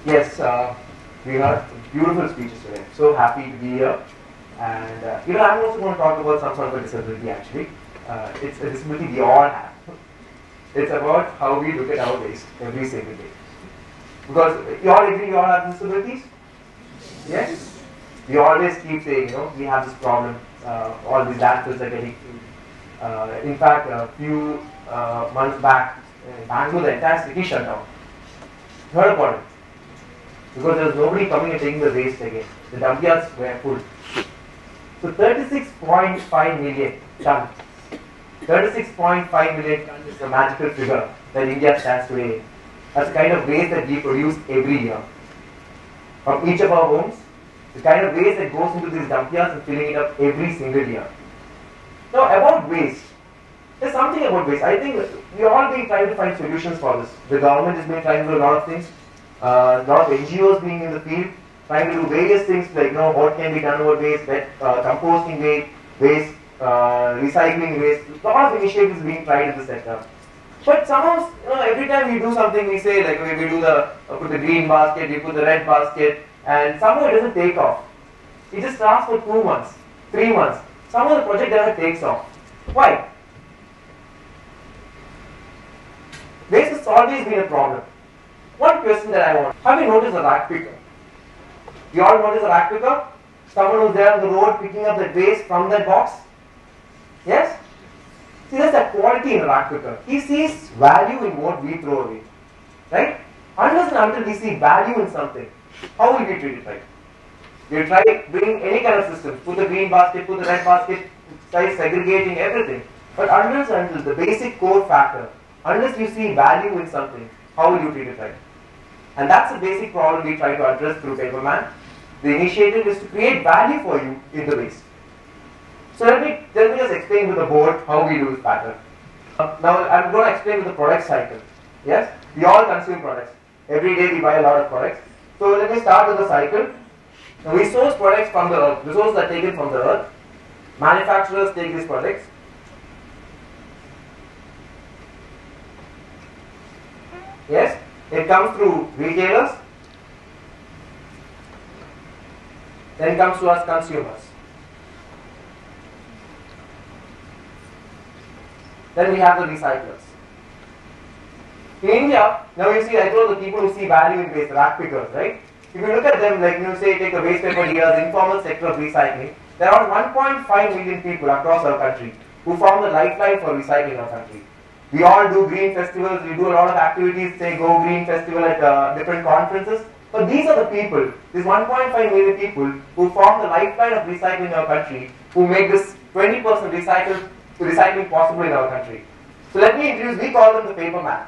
Yes, we heard beautiful speeches today. So happy to be here. And I'm also going to talk about some sort of a disability actually. It's a disability we all have. It's about how we look at our waste every single day. Because you all agree you all have disabilities? Yes? We always keep saying, we have this problem. All these landfills are getting filled. In fact, a few months back, in Bangalore, the entire city shut down. Heard about it? Because there was nobody coming and taking the waste again. The dump yards were full. So 36.5 million tons. 36.5 million tons is the magical figure that India stands today. That's the kind of waste that we produce every year. From each of our homes, the kind of waste that goes into these dump yards and filling it up every single year. Now about waste, there's something about waste. I think we all been trying to find solutions for this. The government has been trying to do a lot of things. A lot of NGOs being in the field, trying to do various things like what can be done about waste, composting waste, recycling waste. A lot of initiatives being tried in the sector. But somehow, every time we do something, we say like we do put the green basket, we put the red basket, and somehow it doesn't take off. It just lasts for 2 months, 3 months. Somehow the project never takes off. Why? Waste has always been a problem. One question that I want, have you noticed a ragpicker? You all notice a ragpicker? Someone who's there on the road picking up that waste from that box? Yes? See, there's that quality in a ragpicker. He sees value in what we throw away. Right? Unless and until we see value in something, how will we treat it right? We'll try bring any kind of system, put the green basket, put the red basket, try segregating everything. But unless and until the basic core factor, unless you see value in something, how will you treat it right? And that's the basic problem we try to address through Paperman. The initiative is to create value for you in the waste. So let me just explain with the board how we do this pattern. Now I'm going to explain with the product cycle. Yes? We all consume products. Every day we buy a lot of products. So let me start with the cycle. Now we source products from the earth. Resources are taken from the earth. Manufacturers take these products. Yes? It comes through retailers, then comes to us consumers. Then we have the recyclers. In India, now you see, I told the people who see value in waste, ragpickers, right? If you look at them, like say take the waste paper dealers, informal sector of recycling, there are 1.5 million people across our country who form the lifeline for recycling our country. We all do green festivals, we do a lot of activities, say Go Green Festival at different conferences. But these are the people, these 1.5 million people who form the lifeline of recycling in our country, who make this 20% recycling possible in our country. So let me introduce, we call them the Paperman.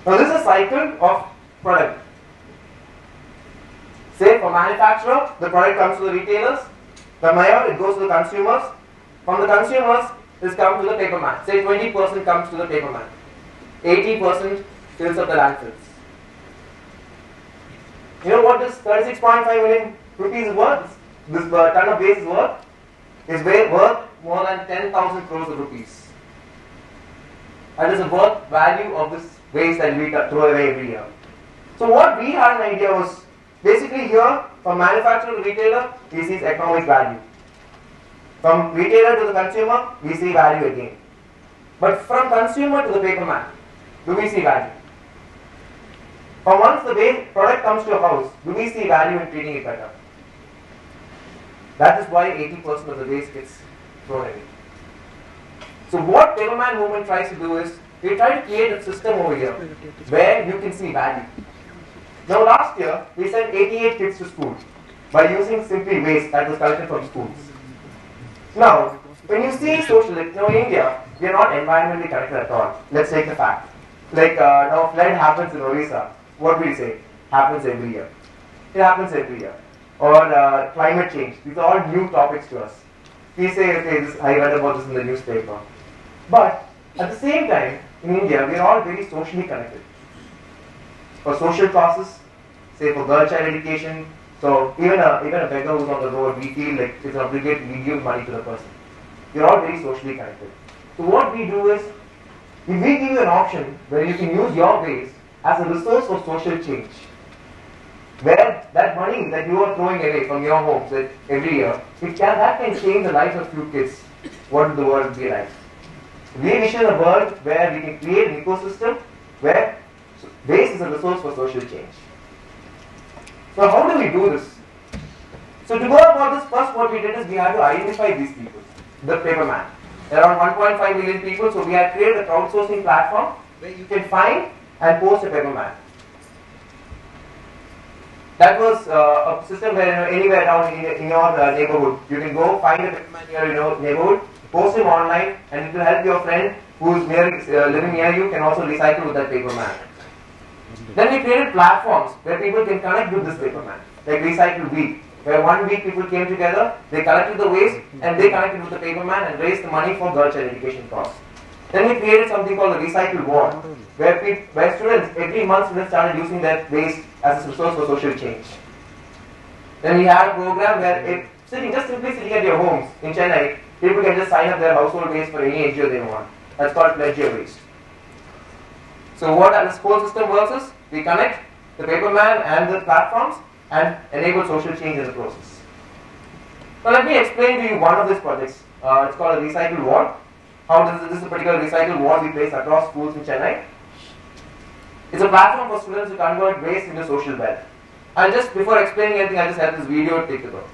Now this is a cycle of product. Say for manufacturer, the product comes to the retailers. From here, it goes to the consumers. From the consumers, this comes to the Paperman. Say 20% comes to the Paperman. 80% fills up the landfills. You know what this 36.5 million rupees is worth? This ton of waste is worth? Is worth more than 10,000 crores of rupees. That is the worth value of this waste that we throw away every year. So what we had an idea was, basically here, from manufacturer to retailer, we see economic value. From retailer to the consumer, we see value again. But from consumer to the Paperman, do we see value? From once the product comes to your house, do we see value in treating it better? That is why 80% of the waste gets thrown away. So what Paperman movement tries to do is, we try to create a system over here where you can see value. Now last year, we sent 88 kids to school by using simply waste that was collected from schools. Now, when you see social, in India, we are not environmentally connected at all. Let's take the fact. Like now flood happens in Orissa. What do we say? Happens every year. It happens every year. Or climate change. These are all new topics to us. We say, okay, I read about this in the newspaper. But at the same time, in India, we are all very socially connected. For social causes, say for girl child education, so even a beggar who's on the road, we feel like it's an obligation to give money to the person. We are all very socially connected. So what we do is, If we give you an option where you can use your waste as a resource for social change, where that money that you are throwing away from your homes every year, that can change the lives of few kids, what would the world be like? We vision a world where we can create an ecosystem where waste is a resource for social change. So how do we do this? So to go about this, first what we did is we had to identify these people, the Paperman. Around 1.5 million people, so we had created a crowdsourcing platform where you can find and post a Paperman. That was a system where anywhere down in your neighborhood, you can go find a Paperman in your neighborhood, post him online, and it will help your friend who is living near you can also recycle with that Paperman. Then we created platforms where people can connect with this Paperman, like Recycle Week, where 1 week people came together, they collected the waste, and they connected with the Paperman and raised the money for girl child education costs. Then we created something called the Recycle Ward, where students, every month students started using their waste as a resource for social change. Then we had a program where simply sitting at your homes in Chennai, people can just sign up their household waste for any NGO they want. That's called Pledge Your Waste. So what this whole system works is, we connect the Paperman and the platforms and enable social change in the process. Now let me explain to you one of these projects. It's called a Recycle Ward. How does this particular Recycle Ward we place across schools in Chennai? It's a platform for students to convert waste into social wealth. And just before explaining anything, I just have this video to take a look.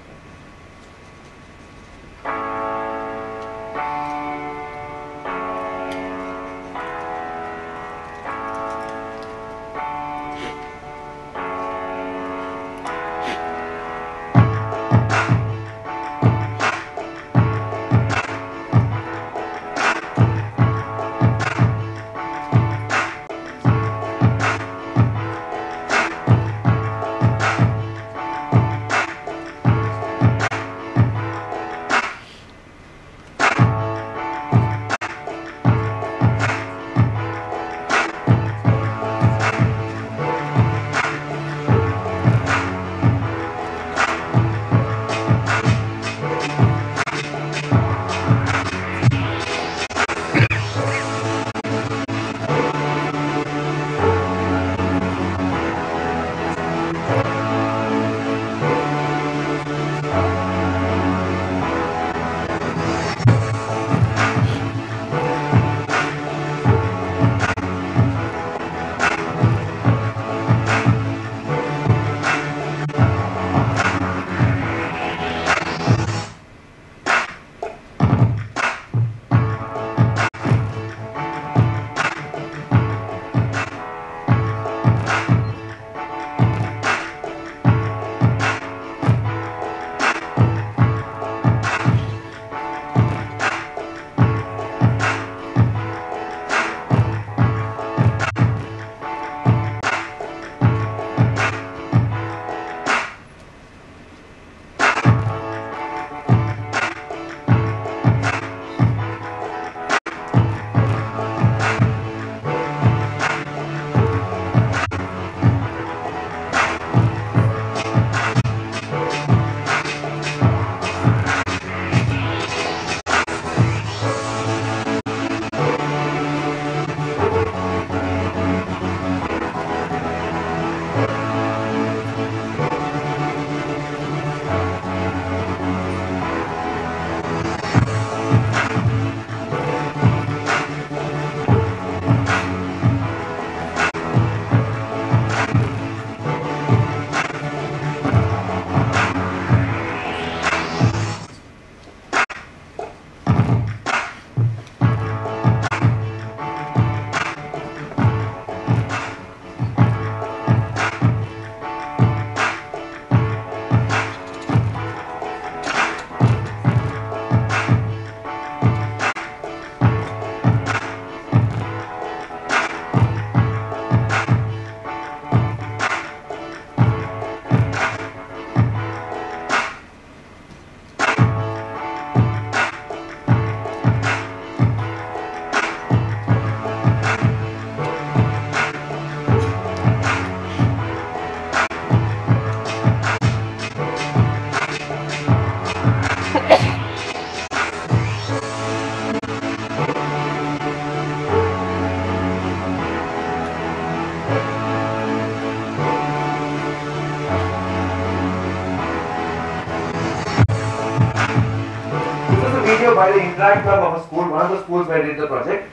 by the Interact Club of a school, one of the schools where I did the project.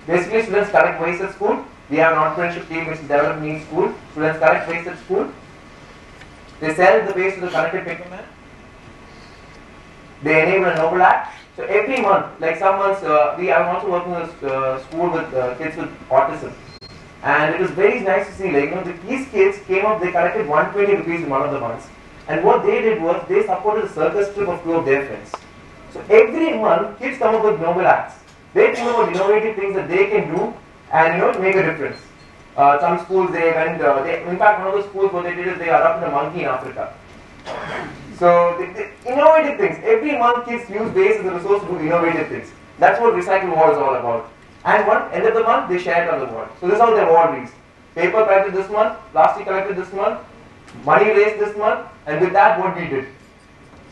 Basically, students collect waste at school. We have an entrepreneurship team which is developed in each school. Students collect waste at school. They sell the waste to the connected Paperman. They enable a noble act. So every month, like some months, I'm also working in a school with kids with autism. And it was very nice to see, like, these kids came up, they collected 120 rupees in one of the months. And what they did was, they supported a circus trip of 2 of their friends. So every month, kids come up with noble acts. They think about innovative things that they can do and make a difference. Some schools they went, in fact one of the schools what they did is they adopted a monkey in Africa. So they innovative things. Every month kids use waste as a resource to do innovative things. That's what Recycle Wall is all about. And one end of the month they share it on the wall. So this is how their wall reads. Paper collected this month, plastic collected this month, money raised this month, and with that what we did.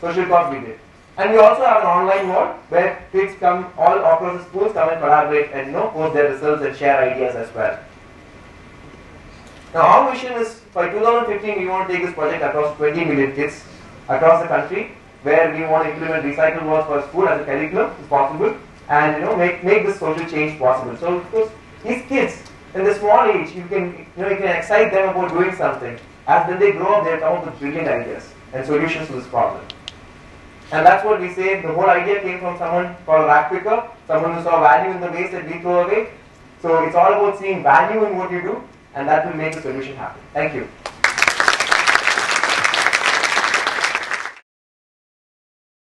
Social cause we did. And we also have an online wall where kids come all across the schools come and collaborate and post their results and share ideas as well. Now our mission is by 2015 we want to take this project across 20 million kids across the country, where we want to implement recycle walls for school as a curriculum if possible, and make this social change possible. So because these kids in the small age you can excite them about doing something. As when they grow up they come up with brilliant ideas and solutions to this problem. And that's what we say, the whole idea came from someone called Ragpicker, someone who saw value in the waste that we throw away. So it's all about seeing value in what you do, and that will make the solution happen. Thank you.